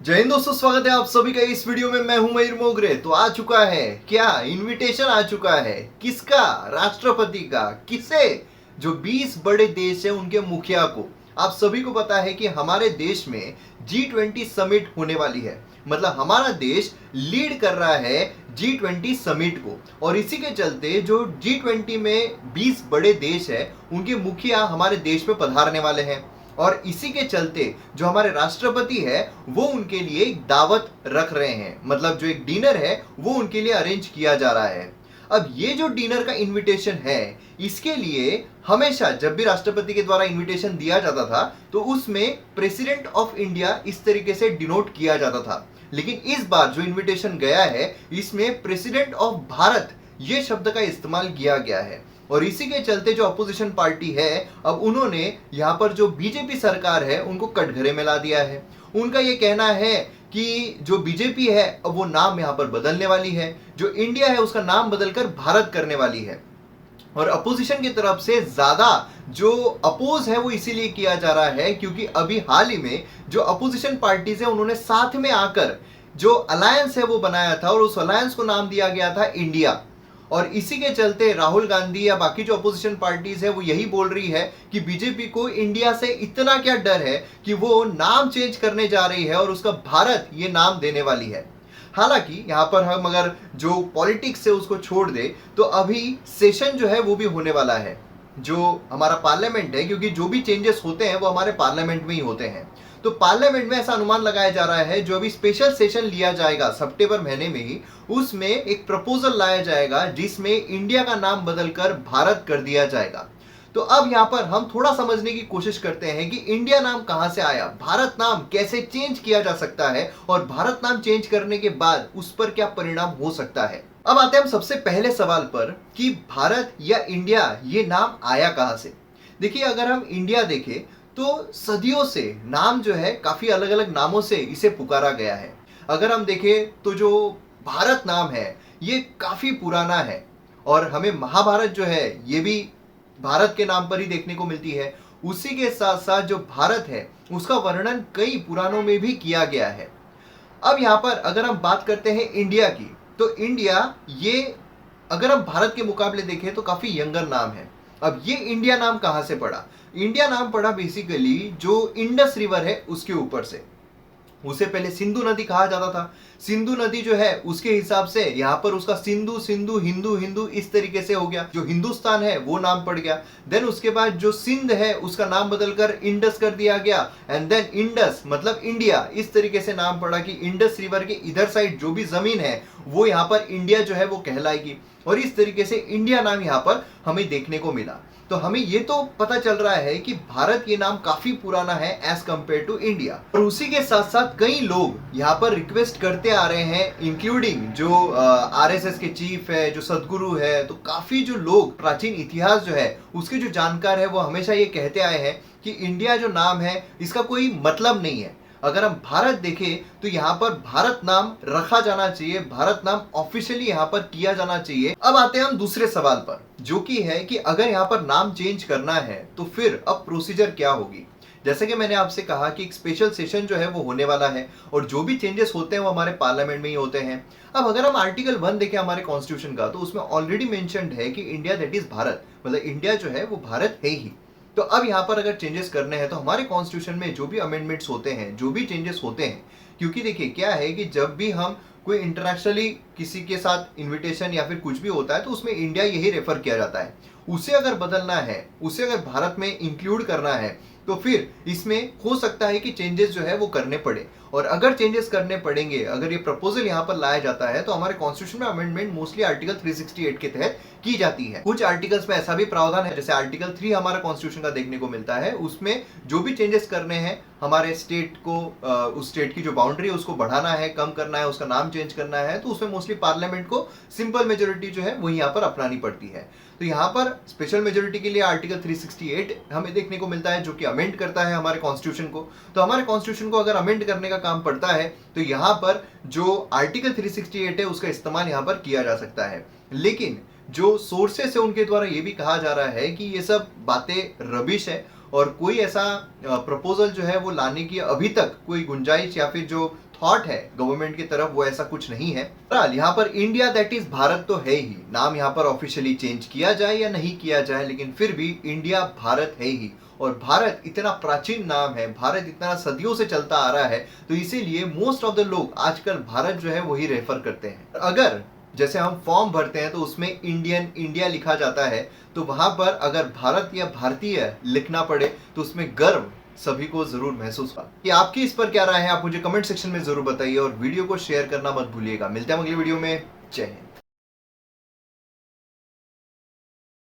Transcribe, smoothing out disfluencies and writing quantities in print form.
जय हिंद दोस्तों, स्वागत है आप सभी का इस वीडियो में। मैं हूं मयूर मोगरे। तो आ चुका है क्या इनविटेशन आ चुका है, किसका? राष्ट्रपति का। किसे? जो 20 बड़े देश है उनके मुखिया को। आप सभी को पता है कि हमारे देश में G20 समिट होने वाली है। मतलब हमारा देश लीड कर रहा है G20 समिट को, और इसी के चलते जो G20 में 20 बड़े देश है उनके मुखिया हमारे देश में पधारने वाले हैं। और इसी के चलते जो हमारे राष्ट्रपति है वो उनके लिए एक दावत रख रहे हैं। मतलब जो एक डिनर है वो उनके लिए अरेंज किया जा रहा है। अब ये जो डिनर का इनविटेशन है, इसके लिए हमेशा जब भी राष्ट्रपति के द्वारा इनविटेशन दिया जाता था तो उसमें प्रेसिडेंट ऑफ इंडिया इस तरीके से डिनोट किया जाता था। लेकिन इस बार जो इनविटेशन गया है इसमें प्रेसिडेंट ऑफ भारत ये शब्द का इस्तेमाल किया गया है। और इसी के चलते जो अपोजिशन पार्टी है, अब उन्होंने यहाँ पर जो बीजेपी सरकार है उनको कटघरे में ला दिया है। उनका ये कहना है कि जो बीजेपी है अब वो नाम यहाँ पर बदलने वाली है, जो इंडिया है उसका नाम बदलकर भारत करने वाली है। और अपोजिशन की तरफ से ज्यादा जो अपोज है वो इसीलिए किया जा रहा है क्योंकि अभी हाल ही में जो अपोजिशन पार्टीज है उन्होंने साथ में आकर जो अलायंस है वो बनाया था, और उस अलायंस को नाम दिया गया था इंडिया। और इसी के चलते राहुल गांधी या बाकी जो अपोजिशन पार्टीज है वो यही बोल रही है कि बीजेपी को इंडिया से इतना क्या डर है कि वो नाम चेंज करने जा रही है और उसका भारत ये नाम देने वाली है। हालांकि यहाँ पर हम अगर जो पॉलिटिक्स है उसको छोड़ दे तो अभी सेशन जो है वो भी होने वाला है, जो हमारा पार्लियामेंट है, क्योंकि जो भी चेंजेस होते हैं वो हमारे पार्लियामेंट में ही होते हैं। तो पार्लियामेंट में ऐसा अनुमान लगाया जा रहा है जो अभी स्पेशल सेशन लिया जाएगा सितंबर महीने में ही, उसमें एक प्रपोजल लाया जाएगा जिसमें इंडिया का नाम बदलकर भारत कर दिया जाएगा। तो अब यहाँ पर हम थोड़ा समझने की कोशिश करते हैं कि इंडिया नाम कहां से आया, भारत नाम कैसे चेंज किया जा सकता है, और भारत नाम चेंज करने के बाद उस पर क्या परिणाम हो सकता है। अब आते हैं हम सबसे पहले सवाल पर कि भारत या इंडिया ये नाम आया कहां से। देखिए, अगर हम इंडिया देखें तो सदियों से नाम जो है काफी अलग अलग नामों से इसे पुकारा गया है। अगर हम देखें तो जो भारत नाम है ये काफी पुराना है, और हमें महाभारत जो है ये भी भारत के नाम पर ही देखने को मिलती है। उसी के साथ साथ जो भारत है उसका वर्णन कई पुराणों में भी किया गया है। अब यहाँ पर अगर हम बात करते हैं इंडिया की, तो इंडिया ये अगर हम भारत के मुकाबले देखें तो काफी यंगर नाम है। अब ये इंडिया नाम कहां से पड़ा? इंडिया नाम पड़ा बेसिकली जो इंडस रिवर है उसके ऊपर से। उसे पहले सिंधु नदी कहा जाता था। सिंधु नदी जो है उसके हिसाब से यहाँ पर उसका सिंधु सिंधु हिंदू हिंदू इस तरीके से हो गया, जो हिंदुस्तान है वो नाम पड़ गया। देन उसके बाद जो सिंध है उसका नाम बदलकर इंडस कर दिया गया, एंड देन इंडस मतलब इंडिया, इस तरीके से नाम पड़ा कि इंडस रिवर के इधर साइड जो भी जमीन है वो यहाँ पर इंडिया जो है वो कहलाएगी। और इस तरीके से इंडिया नाम यहाँ पर हमें देखने को मिला। तो हमें ये तो पता चल रहा है कि भारत ये नाम काफी पुराना है एज कंपेयर टू इंडिया। और उसी के साथ साथ कई लोग यहाँ पर रिक्वेस्ट करते आ रहे हैं, इंक्लूडिंग जो आरएसएस के चीफ है, जो सदगुरु है, तो काफी जो लोग प्राचीन इतिहास जो है उसके जो जानकार है वो हमेशा ये कहते आए हैं कि इंडिया जो नाम है इसका कोई मतलब नहीं है। अगर हम भारत देखें तो यहाँ पर भारत नाम रखा जाना चाहिए, भारत नाम ऑफिशियली यहाँ पर किया जाना चाहिए। अब आते हैं हम दूसरे सवाल पर, जो कि है कि अगर यहाँ पर नाम चेंज करना है तो फिर अब प्रोसीजर क्या होगी। जैसे कि मैंने आपसे कहा कि एक स्पेशल सेशन जो है वो होने वाला है, और जो भी चेंजेस होते हैं वो हमारे पार्लियामेंट में ही होते हैं। अब अगर हम आर्टिकल 1 देखें हमारे कॉन्स्टिट्यूशन का, तो उसमें ऑलरेडी मेंशन्ड है कि इंडिया दैट इज भारत, मतलब इंडिया जो है वो भारत है ही। तो अब यहाँ पर अगर चेंजेस करने हैं तो हमारे कॉन्स्टिट्यूशन में जो भी अमेंडमेंट्स होते हैं, जो भी चेंजेस होते हैं, क्योंकि देखिए क्या है कि जब भी हम कोई इंटरनेशनली किसी के साथ इनविटेशन या फिर कुछ भी होता है तो उसमें इंडिया यही रेफर किया जाता है। उसे अगर बदलना है, उसे अगर भारत में इंक्लूड करना है, तो फिर इसमें हो सकता है कि चेंजेस जो है वो करने पड़े। और अगर चेंजेस करने पड़ेंगे, अगर ये प्रपोजल यहाँ पर लाया जाता है, तो हमारे कॉन्स्टिट्यूशन में अमेंडमेंट मोस्टली आर्टिकल 368 के तहत की जाती है। कुछ आर्टिकल्स में ऐसा भी प्रावधान है, जैसे आर्टिकल 3 हमारा कॉन्स्टिट्यूशन का देखने को मिलता है, उसमें जो भी चेंजेस करने हैं हमारे स्टेट को, उस स्टेट की जो बाउंड्री है उसको बढ़ाना है, कम करना है, उसका नाम चेंज करना है, तो उसमें मोस्टली पार्लियामेंट को सिंपल मेजोरिटी जो है वो यहाँ पर अपनानी पड़ती है। तो यहाँ पर स्पेशल मेजोरिटी के लिए आर्टिकल 368 हमें देखने को मिलता है, जो कि अमेंड करता है हमारे कॉन्स्टिट्यूशन को। तो हमारे कॉन्स्टिट्यूशन को अगर अमेंड करने का काम पड़ता है तो यहाँ पर जो आर्टिकल 368 है उसका इस्तेमाल यहाँ पर किया जा सकता है। लेकिन जो सोर्सेस है उनके द्वारा ये भी कहा जा रहा है कि ये सब बातें रबिश है, और कोई ऐसा प्रपोजल जो है वो लाने की अभी तक कोई गुंजाइश या फिर जो थॉट है गवर्नमेंट की तरफ वो ऐसा कुछ नहीं है। बहरहाल यहाँ पर इंडिया दैट इज भारत तो है ही, नाम यहाँ पर ऑफिशियली चेंज किया जाए या नहीं किया जाए लेकिन फिर भी इंडिया भारत है ही। और भारत इतना प्राचीन नाम है, भारत इतना सदियों से चलता आ रहा है, तो इसीलिए मोस्ट ऑफ द लोग आजकल भारत जो है वही रेफर करते हैं। अगर जैसे हम फॉर्म भरते हैं तो उसमें इंडियन इंडिया लिखा जाता है, तो वहां पर अगर भारत या भारतीय लिखना पड़े तो उसमें गर्व सभी को जरूर महसूस होगा। कि आपकी इस पर क्या राय है आप मुझे कमेंट सेक्शन में जरूर बताइए और वीडियो को शेयर करना मत भूलिएगा। मिलते हैं अगली वीडियो में। जय हिंद।